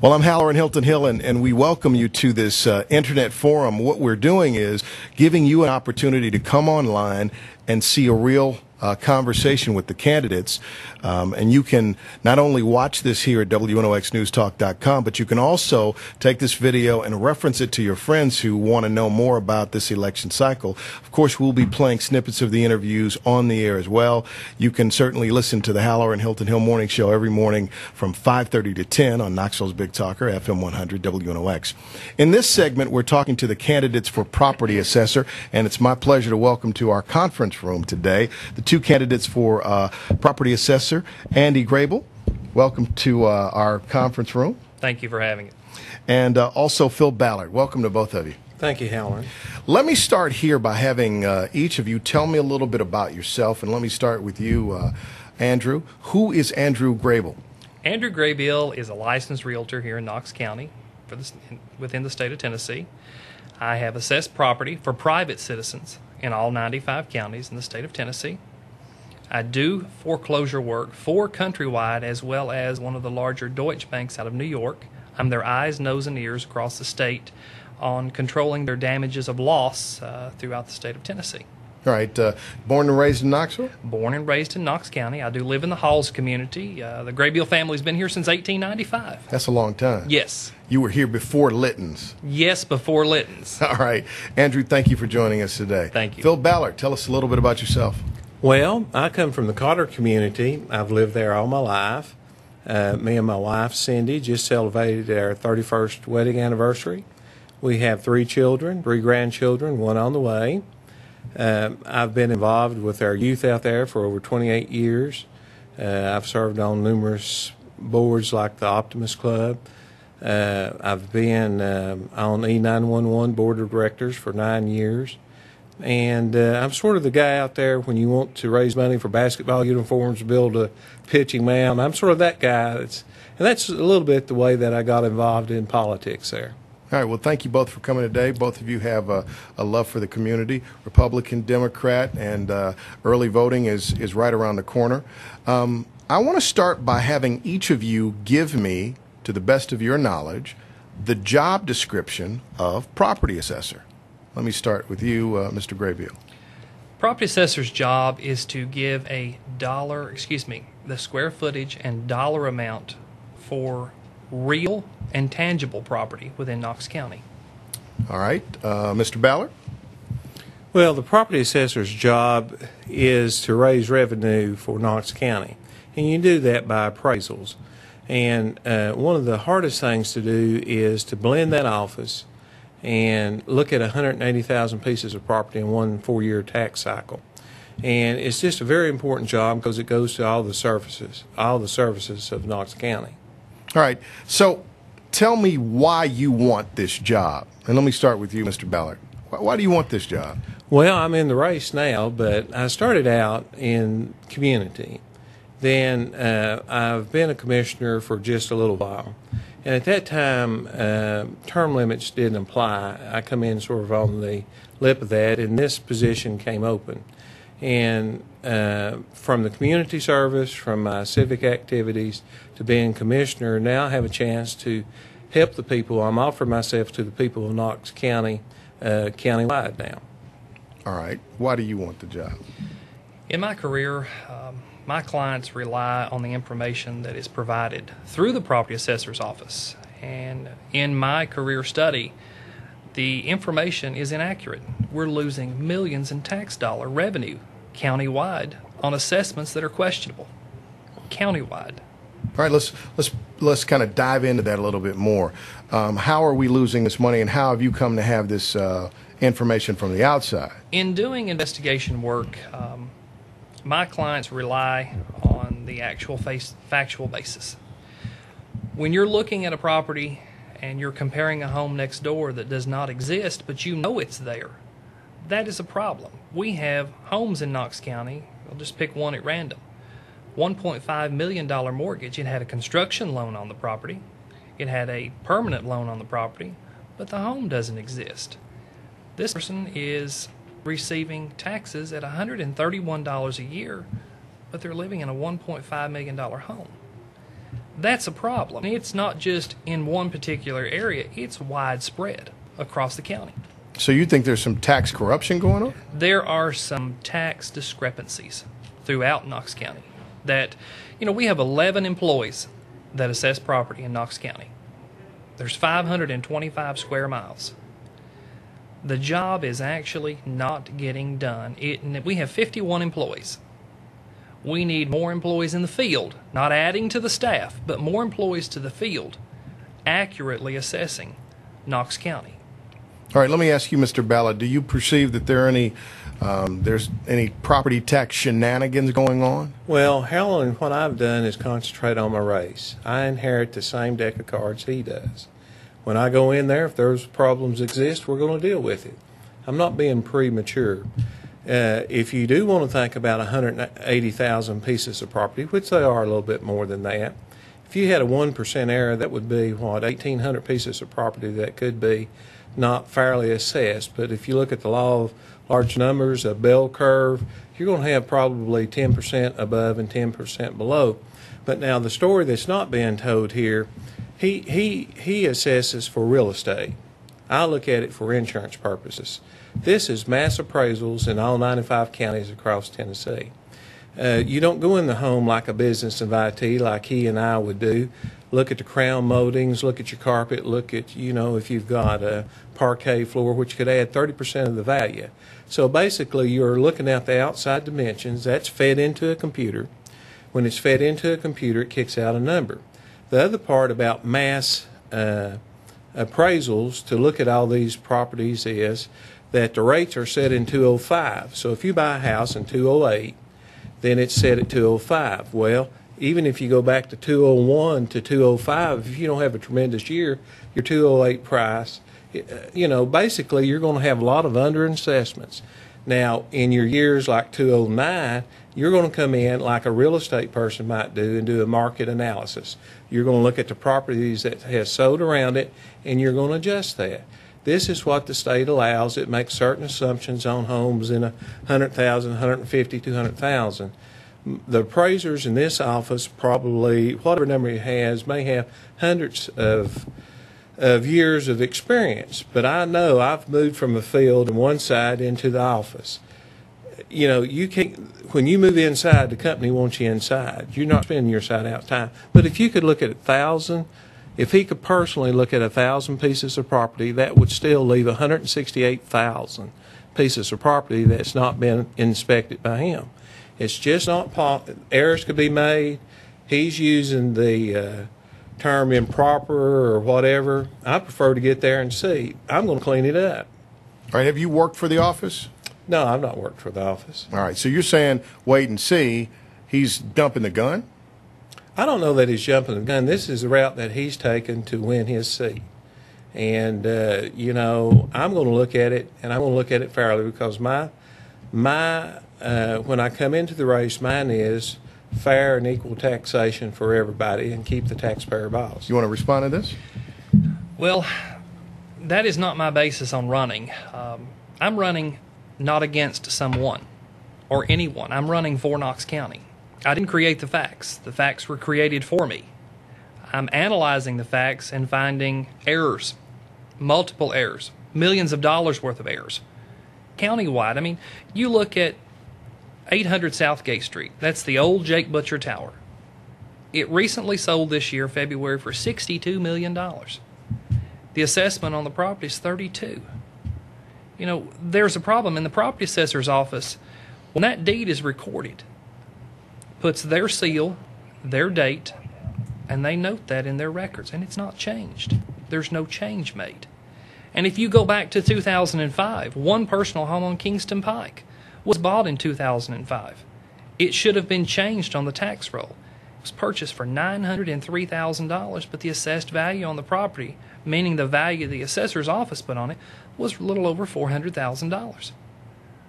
Well, I'm Halloran Hilton Hill, and we welcome you to this internet forum. What we're doing is giving you an opportunity to come online and see a real conversation with the candidates. And you can not only watch this here at WNOXNewsTalk.com, but you can also take this video and reference it to your friends who want to know more about this election cycle. Of course, we'll be playing snippets of the interviews on the air as well. You can certainly listen to the Halloran Hilton Hill Morning Show every morning from 5:30 to 10 on Knoxville's Big Talker, FM 100 WNOX. In this segment, we're talking to the candidates for property assessor, and it's my pleasure to welcome to our conference room today the two candidates for property assessor, Andy Graybeal. Welcome to our conference room. Thank you for having it. And also Phil Ballard. Welcome to both of you. Thank you, Halloran. Let me start here by having each of you tell me a little bit about yourself, and let me start with you, Andrew. Who is Andrew Graybeal? Andrew Graybeal is a licensed realtor here in Knox County within the state of Tennessee. I have assessed property for private citizens in all 95 counties in the state of Tennessee. I do foreclosure work for Countrywide as well as one of the larger Deutsche banks out of New York. I'm their eyes, nose, and ears across the state on controlling their damages of loss throughout the state of Tennessee. All right. Born and raised in Knoxville? Born and raised in Knox County. I do live in the Halls community. The Graybeal family's been here since 1895. That's a long time. Yes. You were here before Litton's. Yes, before Litton's. All right. Andrew, thank you for joining us today. Thank you. Phil Ballard, tell us a little bit about yourself. Well, I come from the Cotter community. I've lived there all my life. Me and my wife, Cindy, just celebrated our 31st wedding anniversary. We have 3 children, 3 grandchildren, 1 on the way. I've been involved with our youth out there for over 28 years. I've served on numerous boards like the Optimist Club. I've been on E911 board of directors for 9 years. And I'm sort of the guy out there when you want to raise money for basketball uniforms, build a pitching mound. I'm sort of that guy. And that's a little bit the way that I got involved in politics there. All right. Well, thank you both for coming today. Both of you have a love for the community, Republican, Democrat, and early voting is right around the corner. I want to start by having each of you give me, to the best of your knowledge, the job description of property assessor. Let me start with you, Mr. Graybeal. Property assessor's job is to give the square footage and dollar amount for real and tangible property within Knox County. All right. Mr. Ballard? Well, the property assessor's job is to raise revenue for Knox County, and you do that by appraisals. And one of the hardest things to do is to blend that office and look at 180,000 pieces of property in one 4-year tax cycle. And it's just a very important job because it goes to all the services of Knox County. All right. So tell me why you want this job. And let me start with you, Mr. Ballard. Why do you want this job? Well, I'm in the race now, but I started out in community. Then I've been a commissioner for just a little while. And at that time, term limits didn't apply. I come in sort of on the lip of that, and this position came open. And from the community service, from my civic activities, to being commissioner, now I have a chance to help the people. I'm offering myself to the people of Knox County, countywide now. All right. Why do you want the job? In my career, my clients rely on the information that is provided through the property assessor's office. And in my career study, the information is inaccurate. We're losing millions in tax dollar revenue countywide on assessments that are questionable. Countywide. All right, let's kind of dive into that a little bit more. How are we losing this money, and how have you come to have this information from the outside? In doing investigation work, my clients rely on the actual factual basis. When you're looking at a property and you're comparing a home next door that does not exist, but you know it's there, that is a problem. We have homes in Knox County, I'll just pick one at random, $1.5 million mortgage. It had a construction loan on the property. It had a permanent loan on the property, but the home doesn't exist. This person is receiving taxes at $131 a year, but they're living in a $1.5 million home. That's a problem. It's not just in one particular area, it's widespread across the county. So you think there's some tax corruption going on? There are some tax discrepancies throughout Knox County that, we have 11 employees that assess property in Knox County. There's 525 square miles. The job is actually not getting done. We have 51 employees. We need more employees in the field, not adding to the staff, but more employees to the field, accurately assessing Knox County. All right, let me ask you, Mr. Ballard, do you perceive that there's any property tax shenanigans going on? Well, Helen, what I've done is concentrate on my race. I inherit the same deck of cards he does. When I go in there, if those problems exist, we're going to deal with it. I'm not being premature. If you do want to think about 180,000 pieces of property, which they are a little bit more than that, if you had a 1% error, that would be, 1,800 pieces of property that could be not fairly assessed. But if you look at the law of large numbers, a bell curve, you're going to have probably 10% above and 10% below. But now the story that's not being told here, he assesses for real estate. I look at it for insurance purposes. This is mass appraisals in all 95 counties across Tennessee. You don't go in the home like a business invitee like he and I would do. Look at the crown moldings, look at your carpet, look at, if you've got a parquet floor, which could add 30% of the value. So basically, you're looking at the outside dimensions. That's fed into a computer. When it's fed into a computer, it kicks out a number. The other part about mass appraisals to look at all these properties is that the rates are set in 205. So if you buy a house in 208, then it's set at 205. Well, even if you go back to 201 to 205, if you don't have a tremendous year, your 208 price, basically you're going to have a lot of underassessments. Now, in your years like 209, you're going to come in like a real estate person might do and do a market analysis. You're going to look at the properties that has sold around it, and you're going to adjust that. This is what the state allows. It makes certain assumptions on homes in 100,000, 150, 200,000. The appraisers in this office probably, whatever number he has, may have hundreds of years of experience. But I know I've moved from a field on one side into the office. You can't, when you move inside, the company wants you inside. You're not spending your side out time. But if you could look at 1,000, if he could personally look at 1,000 pieces of property, that would still leave 168,000 pieces of property that's not been inspected by him. It's just not errors could be made. He's using the term improper or whatever. I prefer to get there and see. I'm going to clean it up. All right, have you worked for the office? No, I've not worked for the office. All right, so you're saying wait and see. He's dumping the gun? I don't know that he's jumping the gun. This is the route that he's taken to win his seat. And, I'm going to look at it, and I'm going to look at it fairly because when I come into the race, mine is fair and equal taxation for everybody and keep the taxpayer boss. You want to respond to this? Well, that is not my basis on running. I'm running not against someone or anyone. I'm running for Knox County. I didn't create the facts. The facts were created for me. I'm analyzing the facts and finding errors, multiple errors, millions of dollars worth of errors, countywide. I mean, you look at 800 Southgate Street. That's the old Jake Butcher Tower. It recently sold this year, February, for $62 million. The assessment on the property is $32. There's a problem in the property assessor's office. When that deed is recorded, puts their seal, their date, and they note that in their records, and it's not changed. There's no change made. And if you go back to 2005, one personal home on Kingston Pike was bought in 2005. It should have been changed on the tax roll. It was purchased for $903,000, but the assessed value on the property, meaning the value the assessor's office put on it, was a little over $400,000.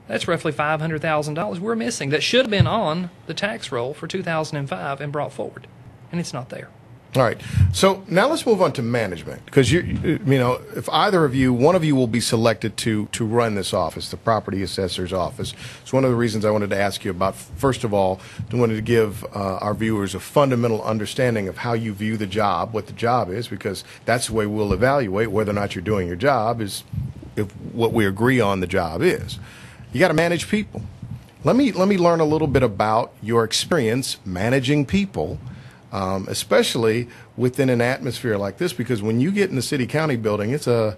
That's roughly $500,000 we're missing that should have been on the tax roll for 2005 and brought forward, and it's not there. All right. So now let's move on to management, because you know, if either of you, one of you will be selected to run this office, the property assessor's office. It's one of the reasons I wanted to ask you about. First of all, I wanted to give our viewers a fundamental understanding of how you view the job, what the job is, because that's the way we'll evaluate whether or not you're doing your job, is if what we agree on the job is. You got to manage people. Let me learn a little bit about your experience managing people. Especially within an atmosphere like this, because when you get in the city-county building, it's a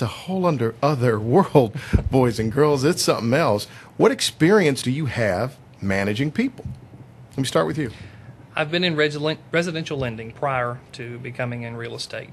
whole other world, boys and girls. It's something else. What experience do you have managing people? Let me start with you. I've been in residential lending prior to becoming in real estate.